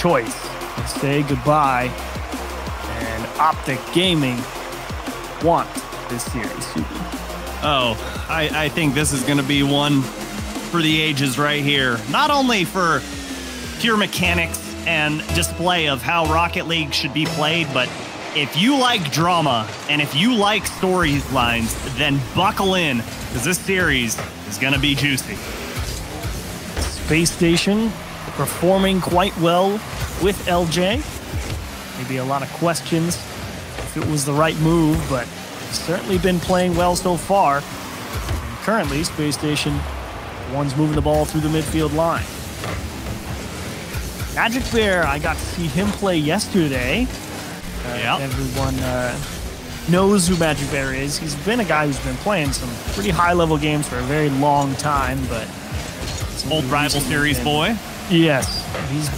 choice. Say goodbye. And OpTic Gaming want this series. Oh, I think this is going to be one for the ages right here. Not only for pure mechanics and display of how Rocket League should be played, but if you like drama and if you like storylines, then buckle in, because this series is going to be juicy. Space Station performing quite well with LJ. Maybe a lot of questions if it was the right move, but certainly been playing well so far. And currently, Space Station, one's moving the ball through the midfield line. Magic Bear, I got to see him play yesterday. Everyone knows who Magic Bear is. He's been a guy who's been playing some pretty high-level games for a very long time, but old rival series boy. Yes, he's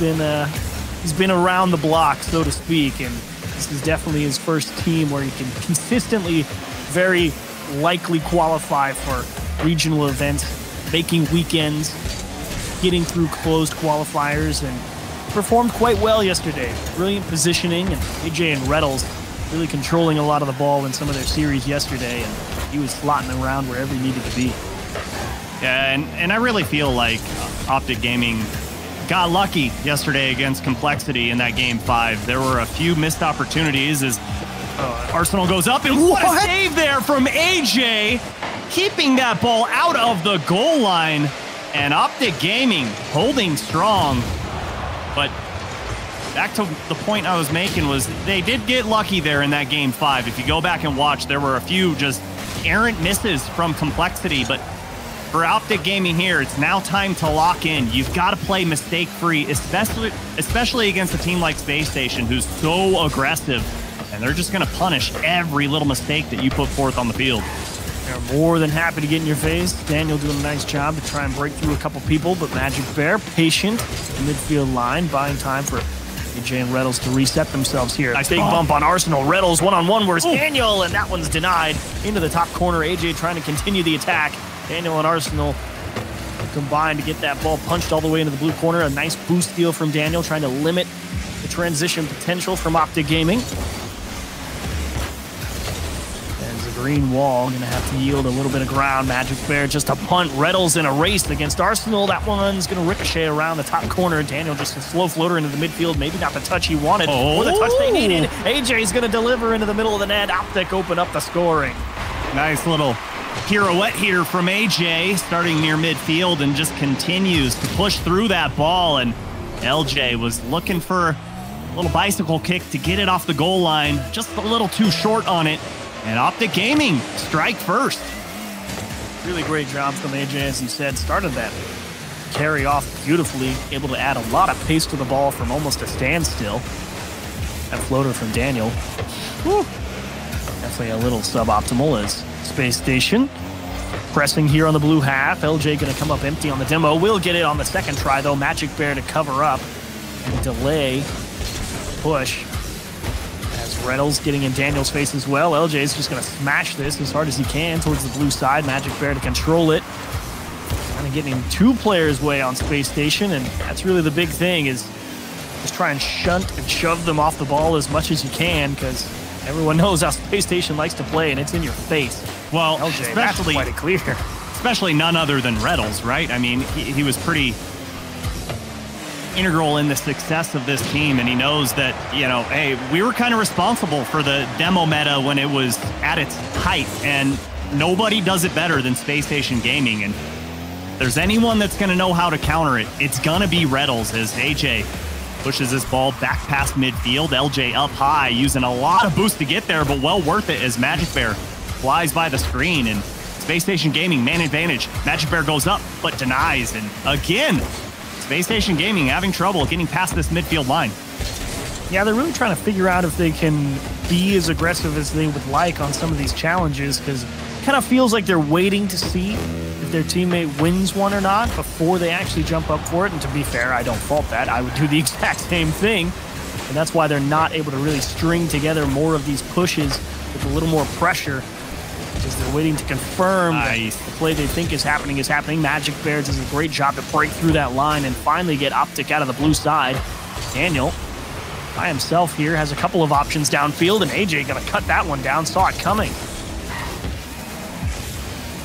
been around the block, so to speak, and this is definitely his first team where he can consistently, very likely qualify for regional events, making weekends, getting through closed qualifiers, and performed quite well yesterday. Brilliant positioning, and AJ and Reddles really controlling a lot of the ball in some of their series yesterday, and he was slotting around wherever he needed to be. Yeah, and I really feel like OpTic Gaming got lucky yesterday against Complexity in that Game 5. There were a few missed opportunities as Arsenal goes up, and what a save there from AJ, keeping that ball out of the goal line, and OpTic Gaming holding strong. But back to the point I was making was they did get lucky there in that Game 5. If you go back and watch, there were a few just errant misses from Complexity, but for OpTic Gaming here, it's now time to lock in. You've got to play mistake-free, especially against a team like Space Station, who's so aggressive, and they're just going to punish every little mistake that you put forth on the field. They're more than happy to get in your face. Daniel doing a nice job to try and break through a couple people, but Magic Bear, patient, midfield line, buying time for AJ and Reddles to reset themselves here. Nice big bump on Arsenal. Reddles one-on-one, where's Daniel? And that one's denied. Into the top corner, AJ trying to continue the attack. Daniel and Arsenal combined to get that ball punched all the way into the blue corner. A nice boost steal from Daniel, trying to limit the transition potential from OpTic Gaming. And the green wall going to have to yield a little bit of ground. Magic Bear just a punt. Reddles in a race against Arsenal. That one's going to ricochet around the top corner. Daniel just a slow floater into the midfield. Maybe not the touch he wanted or the touch they needed. AJ's going to deliver into the middle of the net. OpTic open up the scoring. Nice little pirouette here from AJ, starting near midfield, and just continues to push through that ball. And LJ was looking for a little bicycle kick to get it off the goal line, just a little too short on it. And OpTic Gaming strike first. Really great job from AJ, as you said. Started that carry off beautifully, able to add a lot of pace to the ball from almost a standstill. That floater from Daniel. Whew. Definitely a little suboptimal as Space Station pressing here on the blue half. LJ going to come up empty on the demo. Will get it on the second try, though. Magic Bear to cover up and delay push. As Reynolds getting in Daniel's face as well. LJ is just going to smash this as hard as he can towards the blue side. Magic Bear to control it. Kind of getting two players' way on Space Station, and that's really the big thing, is just try and shunt and shove them off the ball as much as you can, because everyone knows how Space Station likes to play, and it's in your face. Well, LJ, that's quite clear. Especially none other than Reddles, right? I mean, he was pretty integral in the success of this team, and he knows that, you know, hey, we were kind of responsible for the demo meta when it was at its height, and nobody does it better than Space Station Gaming. And if there's anyone that's going to know how to counter it, it's going to be Reddles, as AJ pushes this ball back past midfield. LJ up high, using a lot of boost to get there, but well worth it as Magic Bear flies by the screen. And Space Station Gaming, man advantage. Magic Bear goes up, but denies. And again, Space Station Gaming having trouble getting past this midfield line. Yeah, they're really trying to figure out if they can be as aggressive as they would like on some of these challenges, because it kind of feels like they're waiting to see if their teammate wins one or not before they actually jump up for it. And to be fair, I don't fault that. I would do the exact same thing. And that's why they're not able to really string together more of these pushes with a little more pressure, because they're waiting to confirm that the play they think is happening is happening. Magic Bear does a great job to break through that line and finally get OpTic out of the blue side. Daniel by himself here has a couple of options downfield, and AJ gonna cut that one down, saw it coming.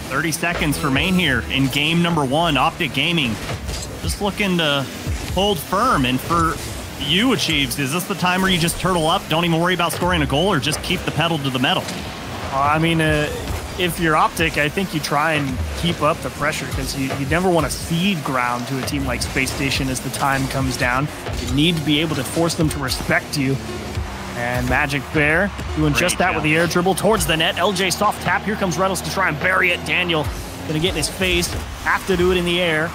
30 seconds remain here in game number 1. OpTic Gaming just looking to hold firm. And for you, Achieves, is this the time where you just turtle up, don't even worry about scoring a goal, or just keep the pedal to the metal? I mean, if you're OpTic, I think you try and keep up the pressure, because you never want to cede ground to a team like Space Station as the time comes down. You need to be able to force them to respect you. And Magic Bear doing just that with the air dribble towards the net. LJ soft tap. Here comes Reynolds to try and bury it. Daniel going to get in his face. Have to do it in the air.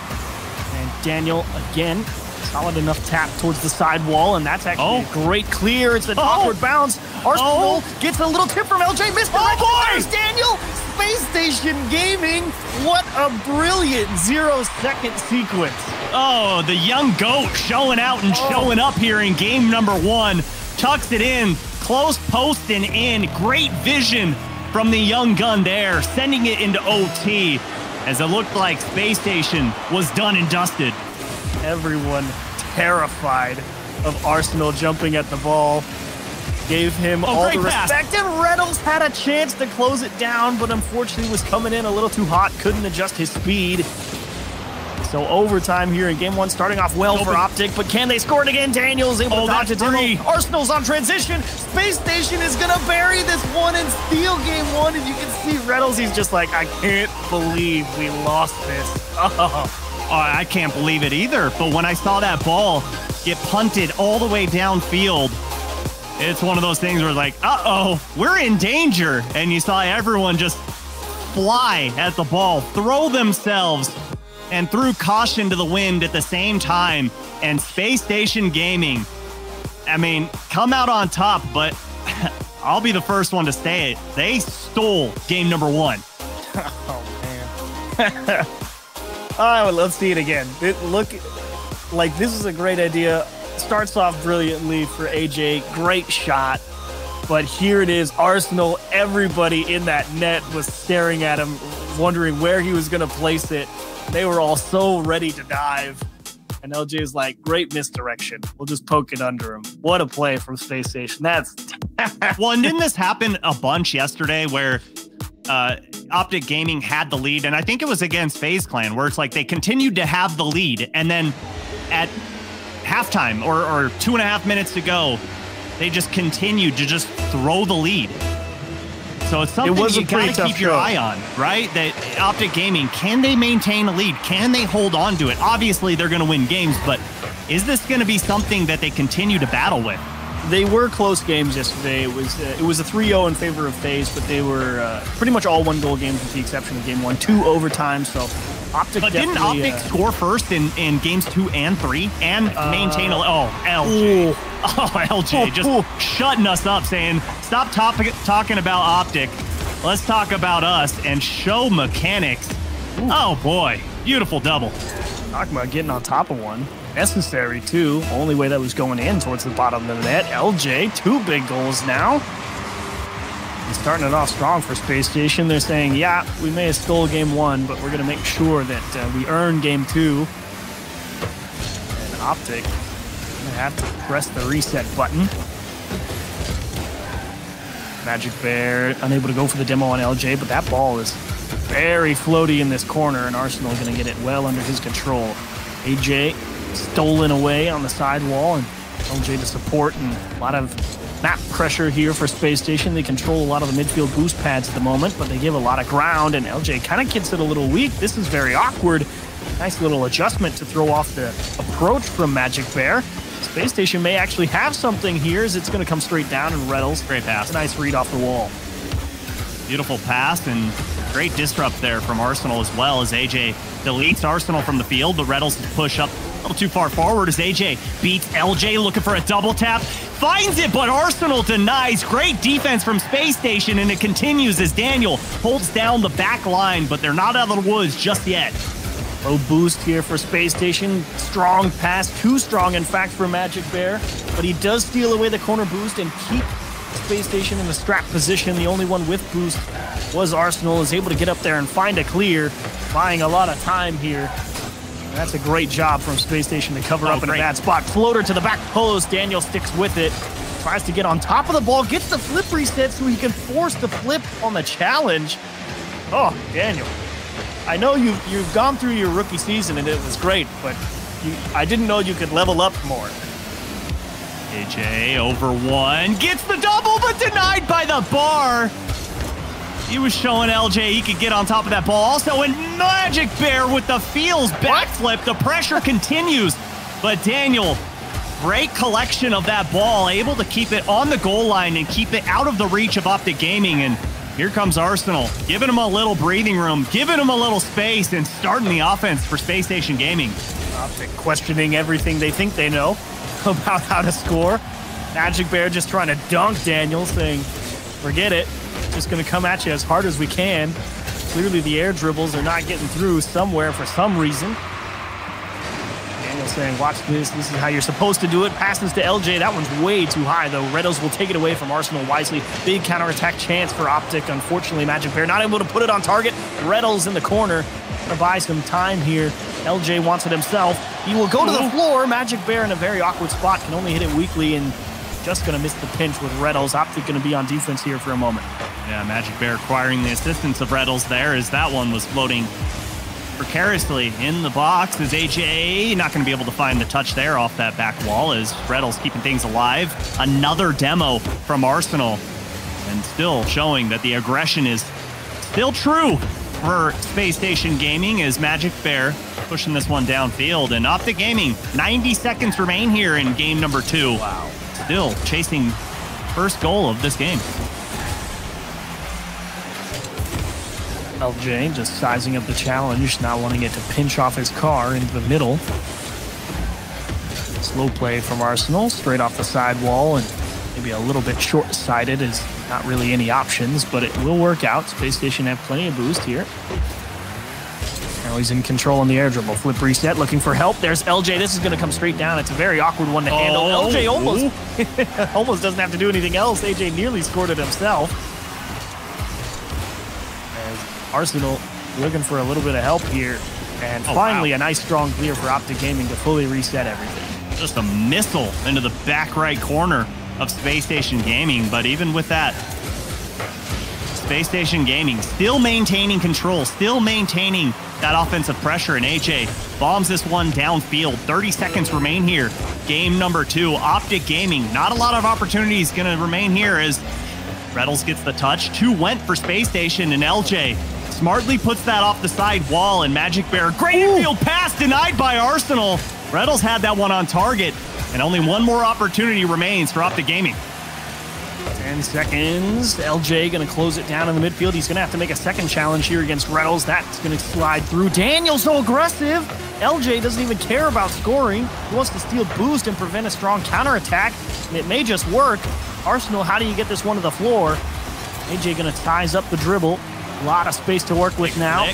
And Daniel, again, solid enough tap towards the side wall. And that's actually a great clear. It's an awkward bounce. Arsenal gets a little tip from LJ. Misdirection. There's Daniel. Space Station Gaming. What a brilliant 0-second sequence. Oh, the young GOAT showing out and showing up here in game number 1. Tucks it in, close post and in. Great vision from the young gun there, sending it into OT as it looked like Space Station was done and dusted. Everyone terrified of Arsenal jumping at the ball. Gave him all the respect, and Reynolds had a chance to close it down, but unfortunately was coming in a little too hot, couldn't adjust his speed. So overtime here in game 1, starting off well for OpTic, but can they score it again? Daniel's able to dodge it. Arsenal's on transition. Space Station is going to bury this one and steal game 1. As you can see, Reynolds, he's just like, I can't believe we lost this. I can't believe it either. But when I saw that ball get punted all the way downfield, it's one of those things where like, uh-oh, we're in danger. And you saw everyone just fly at the ball, throw themselves, and threw caution to the wind at the same time. And Space Station Gaming, I mean, come out on top, but I'll be the first one to say it. They stole game number 1. Oh, man. All right, let's see it again. Look like this is a great idea. Starts off brilliantly for AJ. Great shot. But here it is. Arsenal, everybody in that net was staring at him, wondering where he was going to place it. They were all so ready to dive. And LJ is like, great misdirection. We'll just poke it under him. What a play from Space Station. That's... Well, and didn't this happen a bunch yesterday where OpTic Gaming had the lead? And I think it was against FaZe Clan, where it's like they continued to have the lead. And then at halftime or 2.5 minutes to go, they just continued to just throw the lead. So it's something you got to keep your eye on, right? That OpTic Gaming, can they maintain a lead? Can they hold on to it? Obviously, they're going to win games, but is this going to be something that they continue to battle with? They were close games yesterday. It was a 3-0 in favor of FaZe, but they were pretty much all one-goal games with the exception of game 1. 2 overtime, so OpTic But didn't OpTic score first in games 2 and 3 and maintain a... Oh, LJ. LJ just shutting us up, saying, stop talking about OpTic. Let's talk about us and show mechanics. Oh, boy. Beautiful double. Talking about getting on top of one. Necessary, too. Only way that was going in towards the bottom of the net. LJ, 2 big goals now. And starting it off strong for Space Station. They're saying, yeah, we may have stole game 1, but we're going to make sure that we earn game 2. And OpTic going to have to press the reset button. Magic Bear unable to go for the demo on LJ, but that ball is very floaty in this corner, and Arsenal going to get it well under his control. AJ stolen away on the side wall, and LJ to support, and a lot of map pressure here for Space Station. They control a lot of the midfield boost pads at the moment, but they give a lot of ground, and LJ kind of gets it a little weak. This is very awkward. Nice little adjustment to throw off the approach from Magic Bear. Space Station may actually have something here as it's going to come straight down, and Reynolds. Great pass. Nice read off the wall. Beautiful pass and great disrupt there from Arsenal as well as AJ deletes Arsenal from the field. The Reynolds push up a little too far forward as AJ beats LJ looking for a double tap. Finds it, but Arsenal denies. Great defense from Space Station, and it continues as Daniel holds down the back line, but they're not out of the woods just yet. Low boost here for Space Station. Strong pass, too strong in fact for Magic Bear, but he does steal away the corner boost and keep Space Station in the strap position. The only one with boost was Arsenal, is able to get up there and find a clear, buying a lot of time here. That's a great job from Space Station to cover up in a bad spot. Floater to the back post. Daniel sticks with it. Tries to get on top of the ball. Gets the flip reset so he can force the flip on the challenge. Oh, Daniel. I know you've gone through your rookie season and it was great, but I didn't know you could level up more. AJ over one. Gets the double, but denied by the bar. He was showing LJ he could get on top of that ball. Also, and Magic Bear with the feels backflip. The pressure continues, but Daniel, great collection of that ball, able to keep it on the goal line and keep it out of the reach of OpTic Gaming. And here comes Arsenal, giving him a little breathing room, giving him a little space, and starting the offense for Space Station Gaming. OpTic questioning everything they think they know about how to score. Magic Bear just trying to dunk Daniel, saying, forget it. Just going to come at you as hard as we can. Clearly the air dribbles are not getting through somewhere for some reason. Daniel saying, watch this. This is how you're supposed to do it. Passes to LJ. That one's way too high, though. Redos will take it away from Arsenal wisely. Big counterattack chance for OpTic. Unfortunately, Magic Bear not able to put it on target. Redos in the corner. Gonna buy some time here. LJ wants it himself. He will go to the floor. Magic Bear in a very awkward spot. Can only hit it weakly and just going to miss the pinch with Redos. OpTic going to be on defense here for a moment. Yeah, Magic Bear acquiring the assistance of Redos there as that one was floating precariously in the box. As AJ not going to be able to find the touch there off that back wall as Redos keeping things alive. Another demo from Arsenal and still showing that the aggression is still true for Space Station Gaming as Magic Bear pushing this one downfield. And OpTic Gaming, 90 seconds remain here in game number 2. Wow. Still chasing first goal of this game. LJ just sizing up the challenge, not wanting it to pinch off his car into the middle. Slow play from Arsenal, straight off the sidewall, and maybe a little bit short-sighted is not really any options, but it will work out. Space Station have plenty of boost here. Now he's in control on the air dribble. Flip reset, looking for help. There's LJ. This is going to come straight down. It's a very awkward one to handle. LJ almost doesn't have to do anything else. AJ nearly scored it himself. As Arsenal looking for a little bit of help here. And finally, a nice strong clear for OpTic Gaming to fully reset everything. Just a missile into the back right corner of Space Station Gaming. But even with that, Space Station Gaming still maintaining control, still maintaining that offensive pressure, and AJ bombs this one downfield. 30 seconds remain here. Game number 2, OpTic Gaming. Not a lot of opportunities going to remain here as Redos gets the touch. 2 went for Space Station, and LJ smartly puts that off the side wall, and Magic Bear, great infield pass denied by Arsenal. Redos had that one on target, and only one more opportunity remains for OpTic Gaming. 10 seconds. LJ going to close it down in the midfield. He's going to have to make a second challenge here against Redos. That's going to slide through. Daniel's so aggressive. LJ doesn't even care about scoring. He wants to steal boost and prevent a strong counterattack, and it may just work. Arsenal, how do you get this one to the floor? AJ going to size up the dribble. A lot of space to work with now.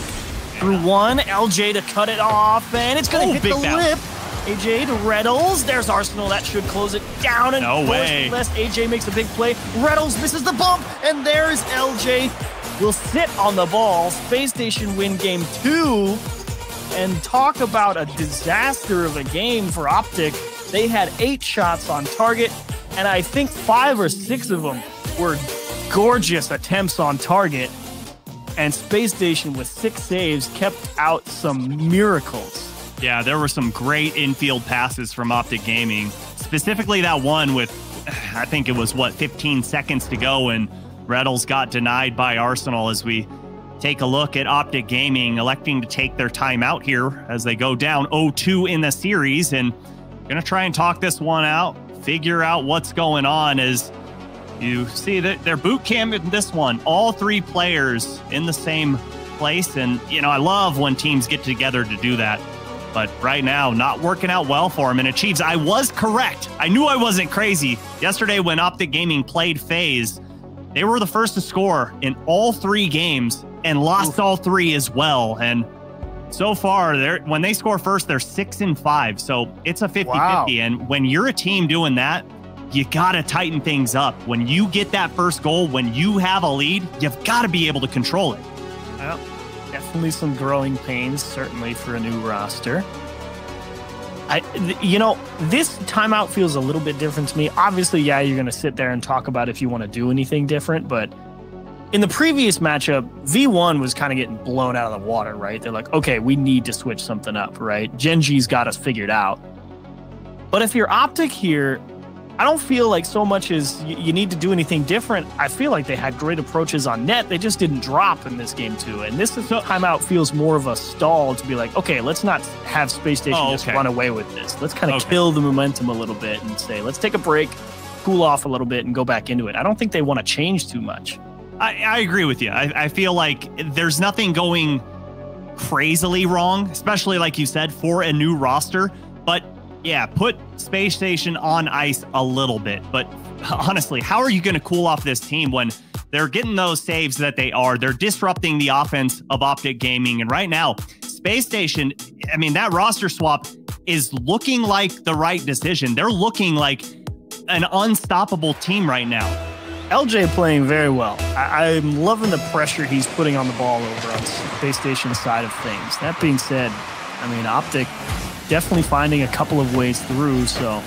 Through one. LJ to cut it off, and it's going to hit the lip. AJ to Redos. There's Arsenal. That should close it down. And no way. AJ makes a big play. Redos misses the bump. And there's LJ. Will sit on the ball. Space Station win game 2. And talk about a disaster of a game for OpTic. They had 8 shots on target. And I think 5 or 6 of them were gorgeous attempts on target. And Space Station with 6 saves kept out some miracles. Yeah, there were some great infield passes from OpTic Gaming. Specifically that one with, I think it was, 15 seconds to go, and Redos got denied by Arsenal as we take a look at OpTic Gaming electing to take their time out here as they go down 0-2 in the series, and going to try and talk this one out, figure out what's going on as you see that their boot camp in this one, all 3 players in the same place, and, you know, I love when teams get together to do that. But right now, not working out well for him. And Achieves, I was correct. I knew I wasn't crazy. Yesterday, when OpTic Gaming played FaZe, they were the first to score in all 3 games and lost all 3 as well. And so far, when they score first, they're 6-5. So it's a 50-50. Wow. And when you're a team doing that, you got to tighten things up. When you get that first goal, when you have a lead, you've got to be able to control it. Well, definitely some growing pains, certainly for a new roster. You know, this timeout feels a little bit different to me. Obviously, yeah, you're going to sit there and talk about if you want to do anything different, but in the previous matchup, V1 was kind of getting blown out of the water, right? They're like, okay, we need to switch something up, right? Genji's got us figured out. But if you're OpTic here, I don't feel like so much as you need to do anything different. I feel like they had great approaches on net. They just didn't drop in this game too. And this timeout feels more of a stall to be like, okay, let's not have Space Station just run away with this. Let's kind of kill the momentum a little bit and say, let's take a break, cool off a little bit, and go back into it. I don't think they want to change too much. I agree with you. I feel like there's nothing going crazily wrong, especially like you said, for a new roster. But yeah, put Space Station on ice a little bit. But honestly, how are you going to cool off this team when they're getting those saves that they are? They're disrupting the offense of OpTic Gaming. And right now, Space Station, I mean, that roster swap is looking like the right decision. They're looking like an unstoppable team right now. LJ playing very well. I'm loving the pressure he's putting on the ball over on Space Station's side of things. That being said, I mean, OpTic definitely finding a couple of ways through. So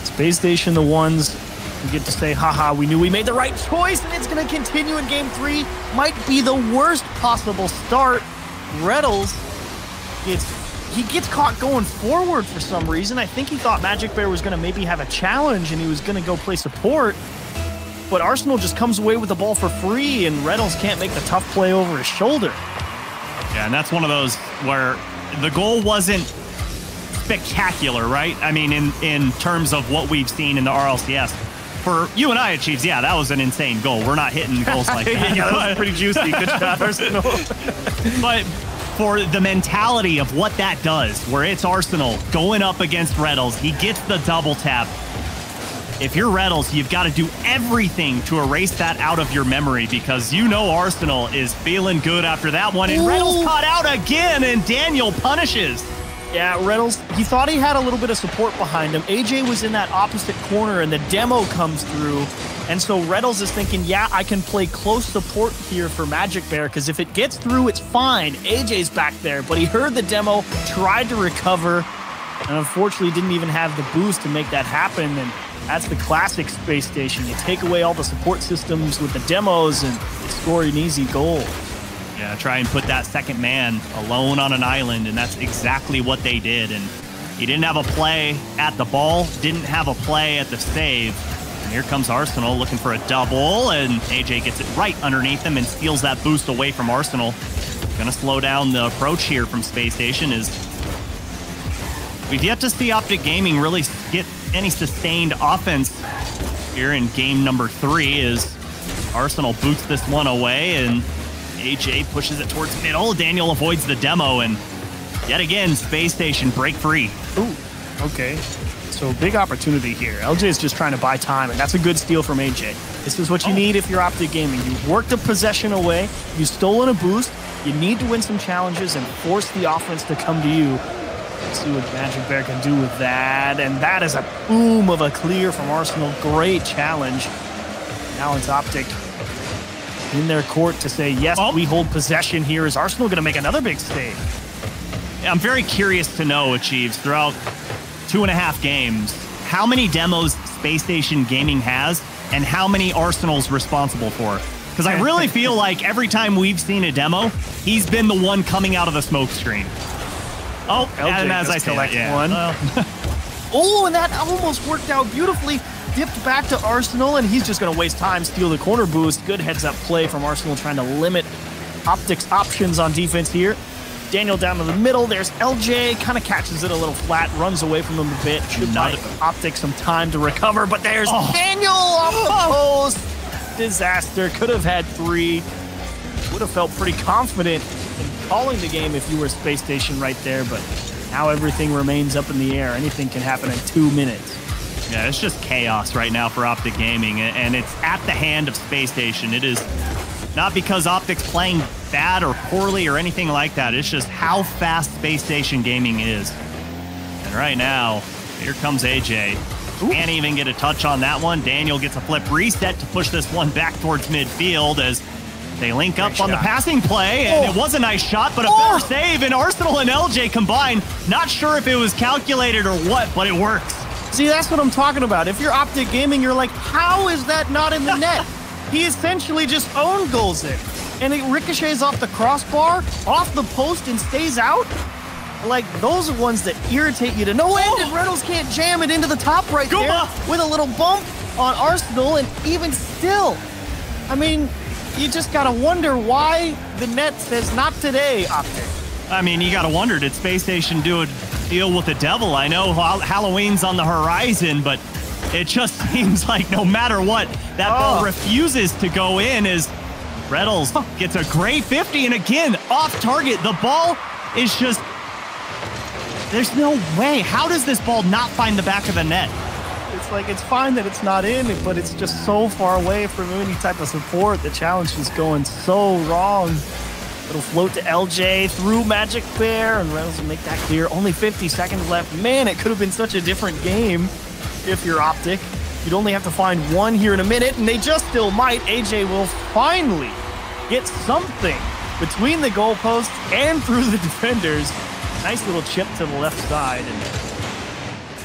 Space Station, the ones who get to say, haha, we knew we made the right choice, and it's going to continue in game 3. Might be the worst possible start. Reddles gets caught going forward for some reason. I think he thought Magic Bear was going to maybe have a challenge and he was going to go play support. But Arsenal just comes away with the ball for free, and Reynolds can't make the tough play over his shoulder. Yeah, and that's one of those where the goal wasn't spectacular, right? I mean, in terms of what we've seen in the RLCS. For you and I, Chiefs, yeah, that was an insane goal. We're not hitting goals like that. Yeah, that was pretty juicy. Good shot, Arsenal. But for the mentality of what that does, where it's Arsenal going up against Reynolds, he gets the double tap. If you're Reynolds, you've got to do everything to erase that out of your memory, because you know Arsenal is feeling good after that one. And Reynolds caught out again, and Daniel punishes. Yeah, Reynolds, he thought he had a little bit of support behind him. AJ was in that opposite corner, and the demo comes through. And so Reynolds is thinking, yeah, I can play close support here for Magic Bear, because if it gets through, it's fine. AJ's back there, but he heard the demo, tried to recover, and unfortunately didn't even have the boost to make that happen. And that's the classic Space Station. You take away all the support systems with the demos and score an easy goal. Yeah, try and put that second man alone on an island, and that's exactly what they did. And he didn't have a play at the ball, didn't have a play at the save. And here comes Arsenal looking for a double, and AJ gets it right underneath him and steals that boost away from Arsenal. Gonna slow down the approach here from Space Station. We've yet to see OpTic Gaming really get any sustained offense here in game number 3 as Arsenal boots this one away, and AJ pushes it towards middle. Daniel avoids the demo, and yet again, Space Station break free. Ooh, okay. So big opportunity here. LJ is just trying to buy time, and that's a good steal from AJ. This is what you need if you're OpTic Gaming. You've worked a possession away, you've stolen a boost, you need to win some challenges and force the offense to come to you. Let's see what Magic Bear can do with that. And that is a boom of a clear from Arsenal. Great challenge. Now it's OpTic in their court to say, yes, we hold possession here. Is Arsenal going to make another big save? I'm very curious to know, Achieves, throughout 2.5 games, how many demos Space Station Gaming has and how many Arsenal's responsible for. Because I really feel like every time we've seen a demo, he's been the one coming out of the smoke screen. Oh, LJ and as I select one. Oh, and that almost worked out beautifully. Dipped back to Arsenal, and he's just going to waste time, steal the corner boost. Good heads-up play from Arsenal, trying to limit OpTic's options on defense here. Daniel down to the middle. There's LJ, kind of catches it a little flat, runs away from him a bit. Should buy OpTic some time to recover, but there's Daniel off the post. Disaster. Could have had 3. Would have felt pretty confident in calling the game if you were Space Station right there, but now everything remains up in the air. Anything can happen in 2 minutes. Yeah, it's just chaos right now for OpTic Gaming, and it's at the hand of Space Station. It is not because OpTic's playing bad or poorly or anything like that. It's just how fast Space Station Gaming is. And right now, here comes AJ. Can't even get a touch on that one. Daniel gets a flip reset to push this one back towards midfield as They link up Great on the shot. passing play, and it was a nice shot, but a better save, and Arsenal and LJ combined. Not sure if it was calculated or what, but it works. See, that's what I'm talking about. If you're OpTic Gaming, you're like, how is that not in the net? He essentially just own goals it. And it ricochets off the crossbar, off the post, and stays out. Like, those are ones that irritate you to no end, and Reynolds can't jam it into the top right there with a little bump on Arsenal, and even still, I mean, you just gotta wonder why the net says not today, OpTic. I mean, you gotta wonder, did Space Station do a deal with the devil? I know Halloween's on the horizon, but it just seems like no matter what, that ball refuses to go in as Reynolds gets a great 50, and again, off target. The ball is just, there's no way. How does this ball not find the back of the net? It's like, it's fine that it's not in, but it's just so far away from any type of support. The challenge is going so wrong. It'll float to LJ through Magic Bear, and Reynolds will make that clear. Only 50 seconds left. Man, it could have been such a different game if you're OpTic. You'd only have to find one here in a minute, and they just still might. AJ will finally get something between the goalposts and through the defenders. Nice little chip to the left side. And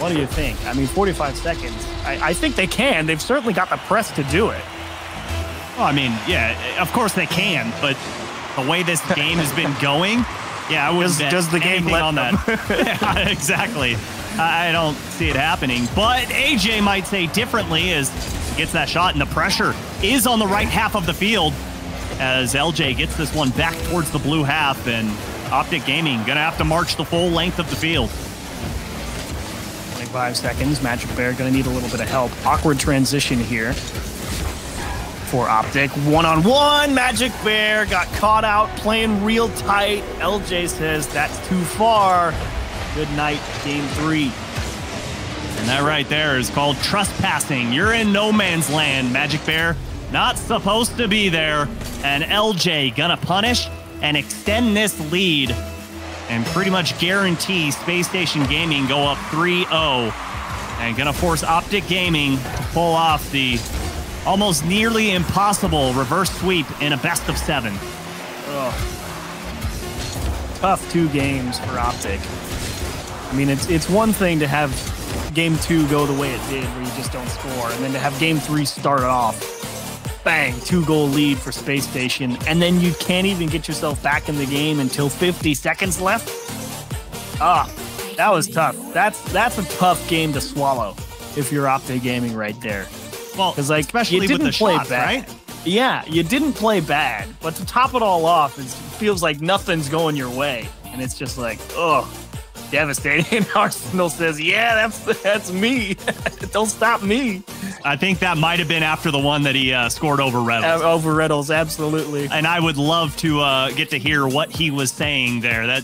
what do you think? I mean, 45 seconds. I think they can. They've certainly got the press to do it. Well, I mean, yeah, of course they can, but the way this game has been going, yeah, I wouldn't bet does the game anything let on them? that. Yeah, exactly. I don't see it happening, but AJ might say differently as he gets that shot, and the pressure is on the right half of the field as LJ gets this one back towards the blue half, and OpTic Gaming gonna have to march the full length of the field. 25 seconds. Magic Bear gonna need a little bit of help. Awkward transition here for OpTic. One-on-one. Magic Bear got caught out playing real tight. LJ says that's too far. Good night, game 3. And that right there is called trespassing. You're in no man's land, Magic Bear. Not supposed to be there. And LJ gonna punish and extend this lead and pretty much guarantee Space Station Gaming go up 3-0. And gonna force OpTic Gaming to pull off the almost nearly impossible reverse sweep in a best of 7. Tough 2 games for OpTic. I mean, it's one thing to have game 2 go the way it did, where you just don't score, and then to have game 3 start off, bang, 2-goal lead for Space Station, and then you can't even get yourself back in the game until 50 seconds left. That was tough. That's a tough game to swallow if you're OpTic Gaming right there. Well, because like, especially you didn't with the play shots, bad. right? Yeah, you didn't play bad, but to top it all off, it feels like nothing's going your way, and it's just like, devastating. And Arsenal says, yeah, that's me. Don't stop me. I think that might have been after the one that he scored over Reynolds. Over Reynolds, absolutely. And I would love to get to hear what he was saying there. That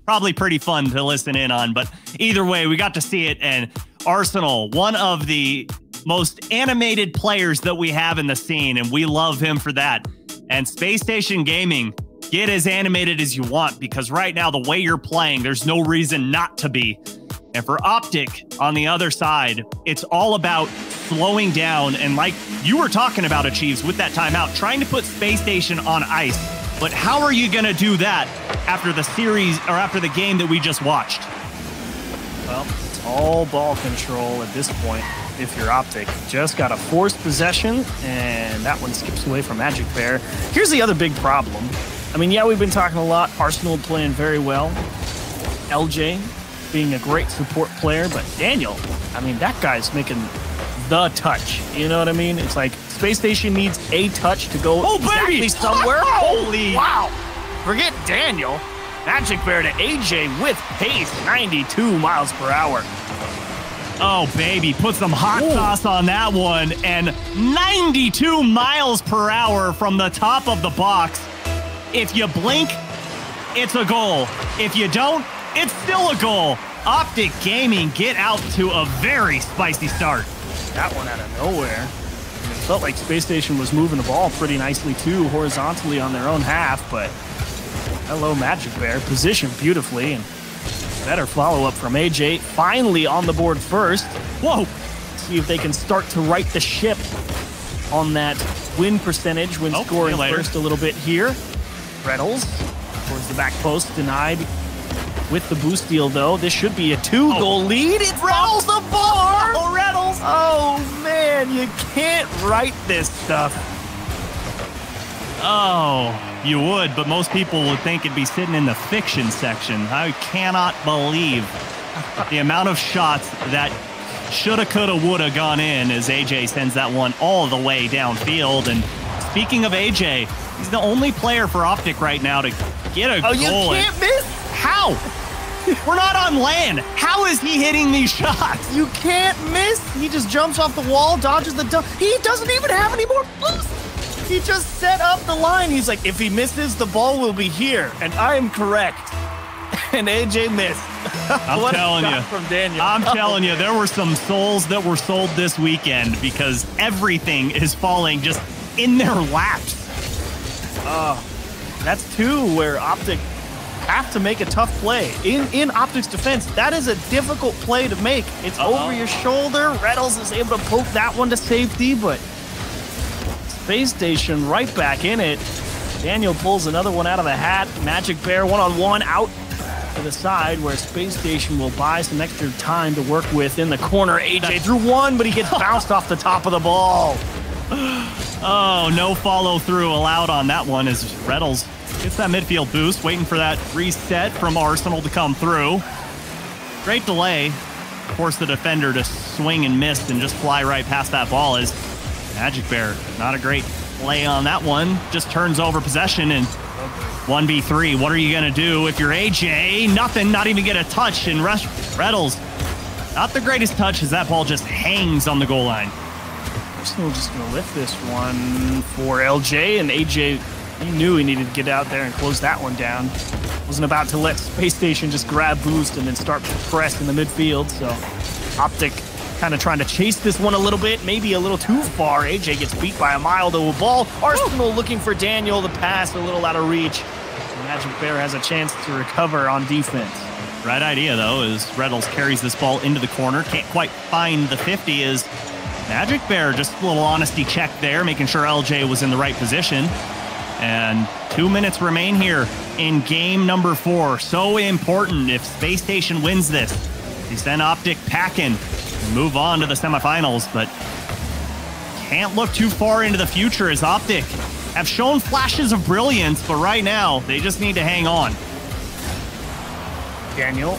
probably pretty fun to listen in on. But either way, we got to see it. And Arsenal, one of the most animated players that we have in the scene, and we love him for that. And Space Station Gaming, get as animated as you want, because right now, the way you're playing, there's no reason not to be. And for OpTic on the other side, it's all about slowing down. And like you were talking about, Achieves, with that timeout, trying to put Space Station on ice. But how are you going to do that after the series or after the game that we just watched? Well, it's all ball control at this point. If you're OpTic, just got a forced possession, and that one skips away from Magic Bear. Here's the other big problem. I mean, yeah, we've been talking a lot. Arsenal playing very well. LJ being a great support player, but Daniel, I mean, that guy's making the touch. You know what I mean? It's like Space Station needs a touch to go exactly somewhere. Holy wow. Forget Daniel. Magic Bear to AJ with pace, 92 miles per hour. Oh, baby, put some hot sauce on that one. And 92 miles per hour from the top of the box. If you blink, it's a goal. If you don't, it's still a goal. OpTic Gaming get out to a very spicy start. That one out of nowhere. And it felt like Space Station was moving the ball pretty nicely, too, horizontally on their own half. But hello, Magic Bear, positioned beautifully. And better follow-up from AJ. Finally on the board first. Whoa! See if they can start to right the ship. on that win percentage when scoring first a little bit here. Reynolds towards the back post, denied with the boost deal, though. This should be a 2-goal lead. It Reynolds the bar! Oh, Reynolds! Oh, man, you can't write this stuff. Oh, you would, but most people would think it'd be sitting in the fiction section. I cannot believe the amount of shots that shoulda, coulda, woulda gone in as AJ sends that one all the way downfield. And speaking of AJ, he's the only player for OpTic right now to get a goal. You can't miss? How? We're not on land. How is he hitting these shots? You can't miss. He just jumps off the wall, dodges the dump. He doesn't even have any more boost. He just set up the line. He's like, if he misses, the ball will be here. And I am correct. And AJ missed. I'm telling you. From Daniel. I'm telling you, there were some souls that were sold this weekend because everything is falling just in their laps. That's two where OpTic have to make a tough play. In OpTic's defense, that is a difficult play to make. It's over your shoulder. Reynolds is able to poke that one to safety, but Spacestation right back in it. Daniel pulls another one out of the hat. Magic Bear one-on-one out to the side where Spacestation will buy some extra time to work with in the corner. AJ threw one, but he gets bounced off the top of the ball. Oh, no follow-through allowed on that one as Reynolds gets that midfield boost, waiting for that reset from Arsenal to come through. Great delay. Forced the defender to swing and miss and just fly right past that ball as Magic Bear, not a great play on that one. Just turns over possession and 1v3. What are you going to do if you're AJ? Nothing, not even get a touch. And Reynolds, not the greatest touch as that ball just hangs on the goal line. Arsenal just going to lift this one for LJ, and AJ, he knew he needed to get out there and close that one down. Wasn't about to let Spacestation just grab boost and then start to press in the midfield, so OpTic kind of trying to chase this one a little bit, maybe a little too far. AJ gets beat by a mile to a ball. Arsenal looking for Daniel, the pass a little out of reach. Magic Bear has a chance to recover on defense. Right idea, though, as Reynolds carries this ball into the corner. Can't quite find the 50 as Magic Bear, just a little honesty check there, making sure LJ was in the right position. And 2 minutes remain here in game number 4. So important if Spacestation wins this. They send OpTic packing and move on to the semifinals, but can't look too far into the future as OpTic have shown flashes of brilliance, but right now they just need to hang on. Daniel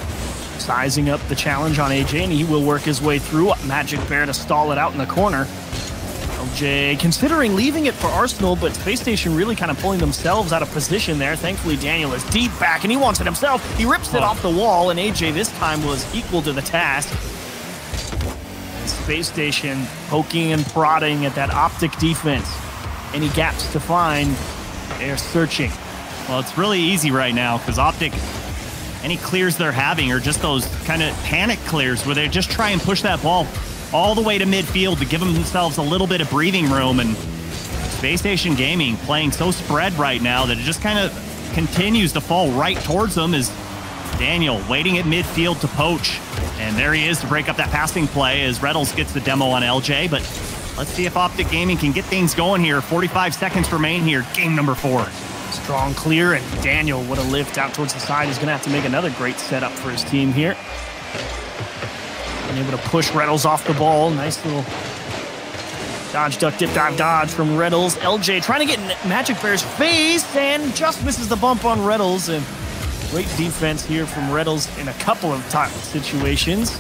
sizing up the challenge on AJ, and he will work his way through. Magic Bear to stall it out in the corner. LJ considering leaving it for Arsenal, but Spacestation really kind of pulling themselves out of position there. Thankfully, Daniel is deep back, and he wants it himself. He rips it off the wall, and AJ this time was equal to the task. Spacestation poking and prodding at that OpTic defense. Any gaps to find, they're searching. Well, it's really easy right now because OpTic, any clears they're having are just those kind of panic clears where they just try and push that ball all the way to midfield to give themselves a little bit of breathing room. And Spacestation Gaming playing so spread right now that it just kind of continues to fall right towards them as Daniel waiting at midfield to poach. And there he is to break up that passing play as Reynolds gets the demo on LJ. But let's see if OpTic Gaming can get things going here. 45 seconds remain here, game number 4. Strong clear, and Daniel, what a lift out towards the side. He's going to have to make another great setup for his team here. And able to push Reynolds off the ball. Nice little dodge, duck, dip, dive, dodge from Reynolds. LJ trying to get in Magic Bear's face and just misses the bump on Reynolds. And great defense here from Reynolds in a couple of top situations.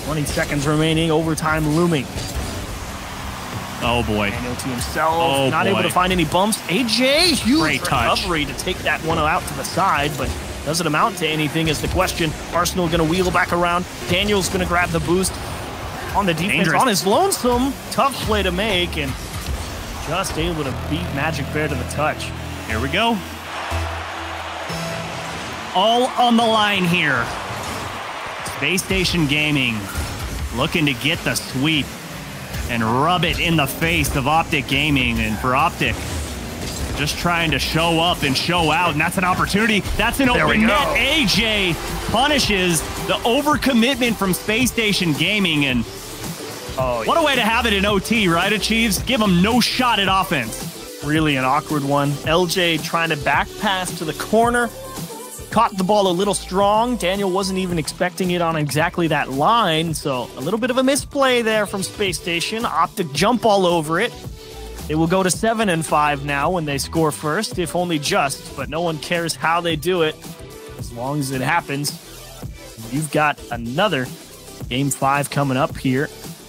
20 seconds remaining, overtime looming. Oh boy. Daniel to himself, not able to find any bumps. AJ, huge recovery to take that one out to the side, but does it amount to anything is the question. Arsenal going to wheel back around. Daniel's going to grab the boost on the defense on his lonesome. Tough play to make, and just able to beat Magic Bear to the touch. Here we go. All on the line here. Spacestation Gaming looking to get the sweep and rub it in the face of OpTic Gaming. And for OpTic, just trying to show up and show out, and that's an opportunity. That's an open net. AJ punishes the overcommitment from Spacestation Gaming, and Oh, what a way to have it in OT, right, Achieves? Give them no shot at offense. Really an awkward one. LJ trying to back pass to the corner. Caught the ball a little strong. Daniel wasn't even expecting it on exactly that line, so a little bit of a misplay there from Space Station. OpTic jump all over it. It will go to 7-5 now when they score first, if only just, but no one cares how they do it as long as it happens. You've got another Game 5 coming up here.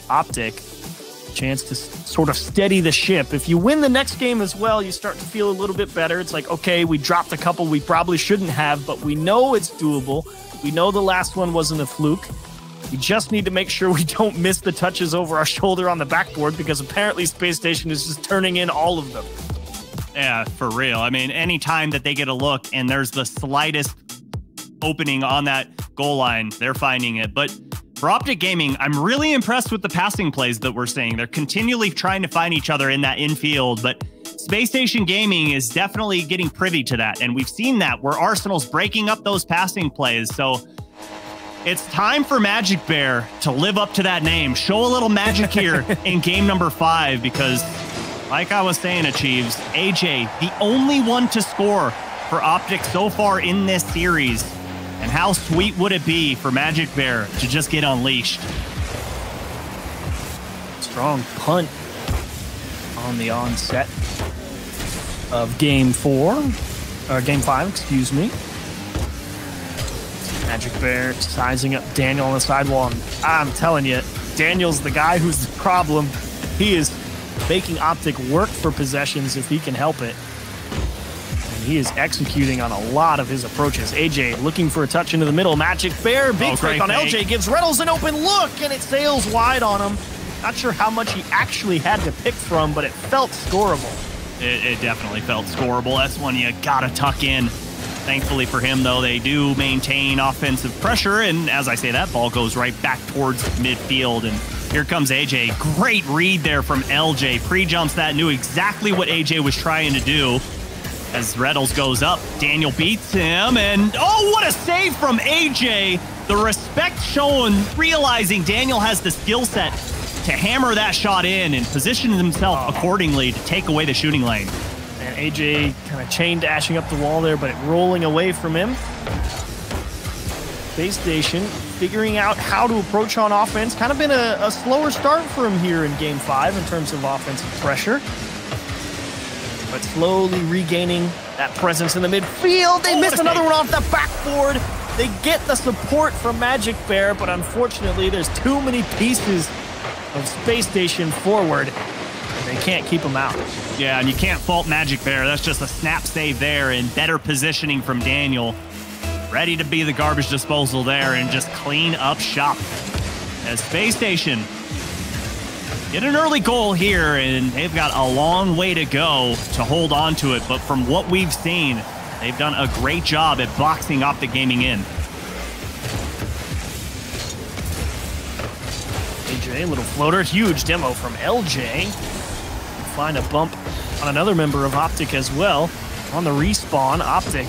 OpTic, chance to sort of steady the ship. If you win the next game as well, you start to feel a little bit better. It's like, okay, we dropped a couple we probably shouldn't have, but we know it's doable. We know the last one wasn't a fluke. We just need to make sure we don't miss the touches over our shoulder on the backboard, because apparently Space Station is just turning in all of them. Yeah, for real. I mean, anytime that they get a look and there's the slightest opening on that goal line, they're finding it. But for OpTic Gaming, I'm really impressed with the passing plays that we're seeing. They're continually trying to find each other in that infield, but Space Station Gaming is definitely getting privy to that. And we've seen that where Arsenal's breaking up those passing plays. So it's time for Magic Bear to live up to that name. Show a little magic here in game number 5, because like I was saying, Achieves, AJ, the only one to score for OpTic so far in this series. And how sweet would it be for Magic Bear to just get unleashed? Strong punt on the onset of game 5, excuse me. Magic Bear sizing up Daniel on the sidewall. And I'm telling you, Daniel's the guy who's the problem. He is making OpTic work for possessions if he can help it. He is executing on a lot of his approaches. AJ looking for a touch into the middle. Magic Bear, big fake on LJ, gives Reynolds an open look, and it sails wide on him. Not sure how much he actually had to pick from, but it felt scoreable. It definitely felt scoreable. That's one you gotta tuck in. Thankfully for him, though, they do maintain offensive pressure, and as I say, that ball goes right back towards midfield, and here comes AJ. Great read there from LJ. Pre-jumps that, knew exactly what AJ was trying to do. As Reynolds goes up, Daniel beats him, and oh, what a save from AJ. The respect shown, realizing Daniel has the skill set to hammer that shot in and position himself accordingly to take away the shooting lane. And AJ kind of chain dashing up the wall there, but it rolling away from him. Space Station figuring out how to approach on offense. Kind of been a slower start for him here in Game 5 in terms of offensive pressure. But slowly regaining that presence in the midfield. They miss another one off the backboard. They get the support from Magic Bear, but unfortunately there's too many pieces of Space Station forward, and they can't keep them out. Yeah, and you can't fault Magic Bear. That's just a snap save there, and better positioning from Daniel. Ready to be the garbage disposal there and just clean up shop. As Space Station get an early goal here, and they've got a long way to go to hold on to it. But from what we've seen, they've done a great job at boxing OpTic Gaming in. AJ, little floater, huge demo from LJ. Find a bump on another member of OpTic as well. On the respawn, OpTic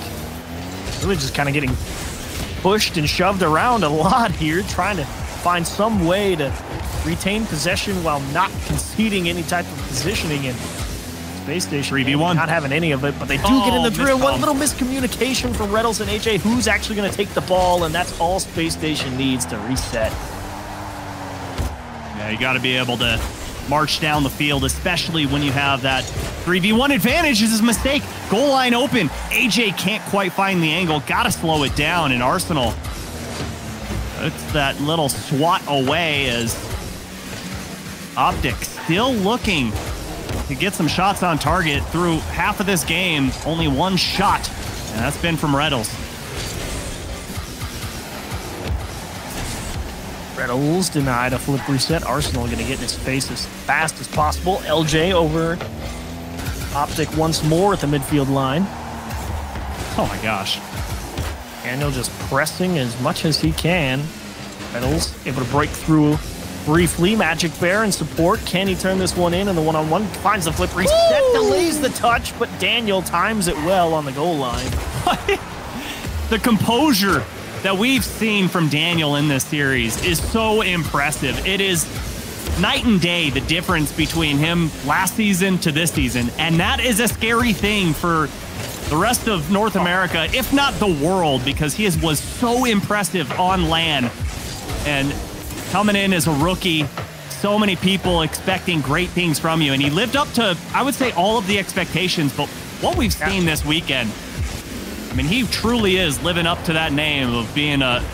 really just kind of getting pushed and shoved around a lot here, trying to find some way to retain possession while not conceding any type of positioning in Space Station. 3v1. Not having any of it, but they do get in the drill. One little miscommunication from Reynolds and AJ, who's actually going to take the ball, and that's all Space Station needs to reset. Yeah, you got to be able to march down the field, especially when you have that 3v1 advantage. This is a mistake. Goal line open. AJ can't quite find the angle. Got to slow it down, and Arsenal, it's that little swat away as OpTic still looking to get some shots on target through half of this game. Only one shot, and that's been from Reynolds. Reynolds denied a flip reset. Arsenal going to get in his face as fast as possible. LJ over OpTic once more at the midfield line. Oh my gosh. Daniel just pressing as much as he can. Reynolds able to break through briefly. Magic Bear in support. Can he turn this one in? And the one-on-one finds the flip reset, delays the touch, but Daniel times it well on the goal line. The composure that we've seen from Daniel in this series is so impressive. It is night and day, the difference between him last season to this season. And that is a scary thing for the rest of North America, if not the world, because he was so impressive on LAN. And coming in as a rookie, so many people expecting great things from you. And he lived up to, I would say, all of the expectations. But what we've seen this weekend, I mean, he truly is living up to that name of being a,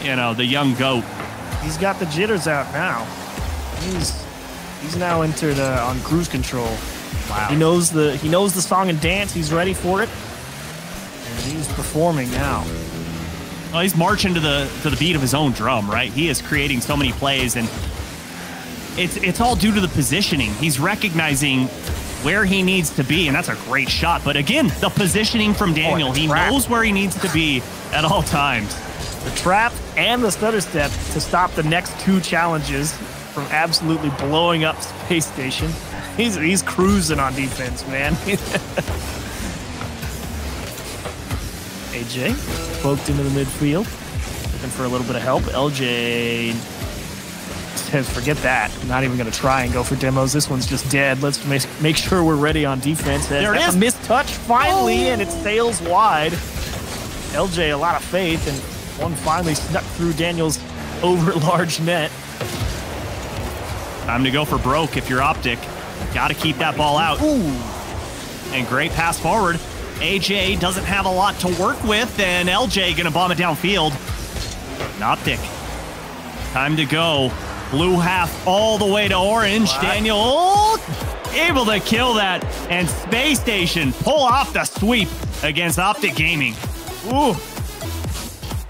you know, the young GOAT. He's got the jitters out now. He's now entered on cruise control. Wow. He knows the song and dance. He's ready for it, and he's performing now. Well, he's marching to the beat of his own drum, right? He is creating so many plays, and it's all due to the positioning. He's recognizing where he needs to be, and that's a great shot. But again, the positioning from Daniel. He knows where he needs to be at all times. The trap and the stutter step to stop the next two challenges from absolutely blowing up Space Station. He's cruising on defense, man. AJ poked into the midfield, looking for a little bit of help. LJ says, forget that. I'm not even going to try and go for demos. This one's just dead. Let's make sure we're ready on defense. There it is. A missed touch finally, and it sails wide. LJ, a lot of faith, and one finally snuck through Daniel's over large net. Time to go for broke if you're OpTic. Got to keep that ball out. Ooh. And great pass forward. AJ doesn't have a lot to work with, and LJ going to bomb it downfield. And OpTic. Time to go. Blue half all the way to orange. What? Daniel able to kill that. And Space Station pull off the sweep against OpTic Gaming. Ooh.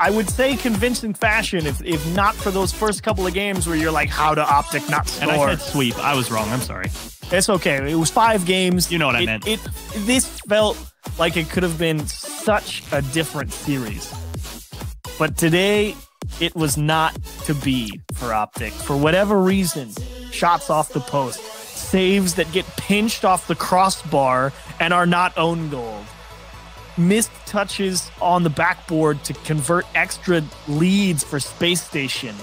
I would say convincing fashion if not for those first couple of games where you're like, how to OpTic not score. And I said sweep. I was wrong. I'm sorry. It's okay. It was 5 games. You know what I meant. This felt like it could have been such a different series. But today, it was not to be for OpTic. For whatever reason, shots off the post, saves that get pinched off the crossbar and are not own goal. Missed touches on the backboard to convert extra leads for Space Station.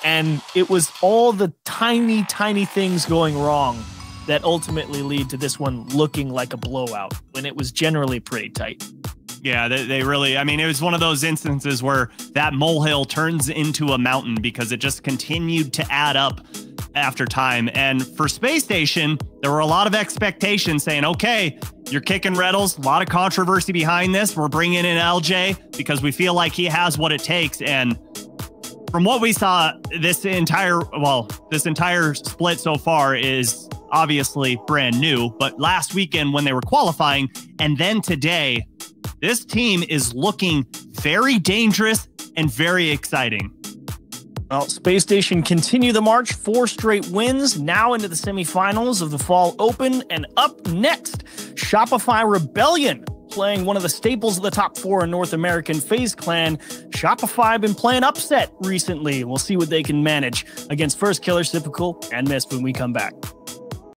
And it was all the tiny, tiny things going wrong that ultimately lead to this one looking like a blowout when it was generally pretty tight. Yeah, they really, I mean, it was one of those instances where that molehill turns into a mountain because it just continued to add up after time. And for Space Station, there were a lot of expectations saying, okay, you're kicking Reddles, a lot of controversy behind this. We're bringing in LJ because we feel like he has what it takes. And from what we saw, this entire split so far is obviously brand new. But last weekend when they were qualifying and then today, this team is looking very dangerous and very exciting. Well, Space Station continue the march, 4 straight wins, now into the semifinals of the Fall Open. And up next, Shopify Rebellion, playing one of the staples of the top 4 in North American FaZe Clan. Shopify been playing upset recently. We'll see what they can manage against First Killer, Typical, and Mist when we come back.